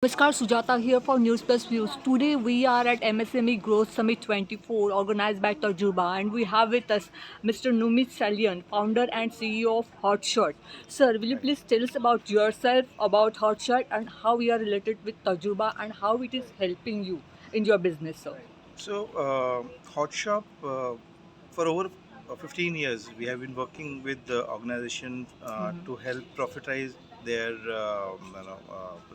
Namaskar, Sujata here for News Plus Views. Today we are at MSME Growth Summit 24 organized by Tajuba, and we have with us Mr. Numit Salian, founder and CEO of Hotshot. Sir, will you please tell us about yourself, about Hotshot, and how you are related with Tajuba and how it is helping you in your business, sir? Hot Shop, for over 15 years, we have been working with the organization to help profitize their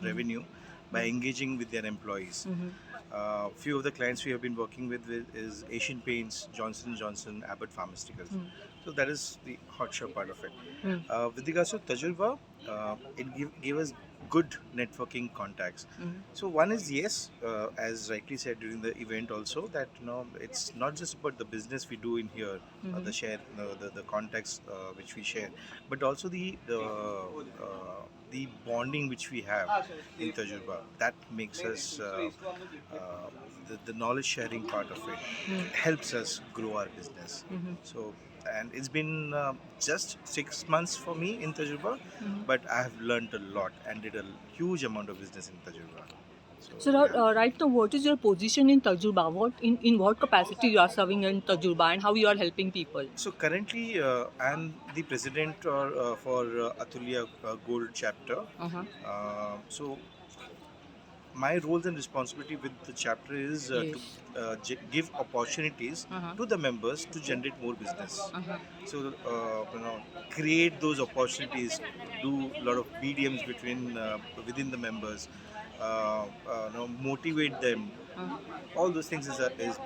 revenue by engaging with their employees. Few of the clients we have been working with is Asian Paints, Johnson Johnson, Abbott Pharmaceuticals. So that is the hot shop part of it. With regards to Tajurba, gave us good networking contacts. So one is yes, as rightly said during the event also, that it's not just about the business we do in here, the share, the contacts which we share, but also the bonding which we have in Tajurba. That makes us the knowledge sharing part of it helps us grow our business. So, and it's been just 6 months for me in Tajurba, but I have learned a lot and did a huge amount of business in Tajurba. So, Yeah. right now, what is your position in Tajuba? In what capacity you are serving in Tajuba and how you are helping people? So currently, I'm the president for Atulya Gold chapter. Uh-huh. So my roles and responsibility with the chapter is to Yes. give opportunities Uh-huh. to the members to generate more business. Uh-huh. So create those opportunities, do a lot of BDMs between within the members, motivate them. Uh-huh. All those things is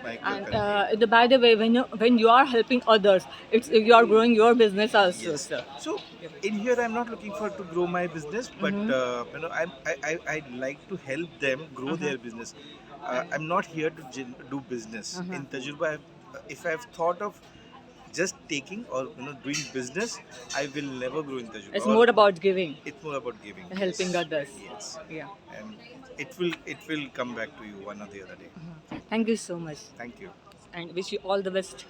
my And current role. by the way, when you are helping others, it's you are growing your business also, Yes. sir. So in here, I'm not looking for to grow my business, but Mm-hmm. I like to help them grow Uh-huh. their business. I'm not here to do business. Uh-huh. In Tajurba, if I've thought of just taking or doing business, I will never grow in Tajurba. It's Or more about giving, it's more about giving. helping Yes, others. yes, Yeah. and it will come back to you one or the other day. Thank you so much, Thank you. and wish you all the best.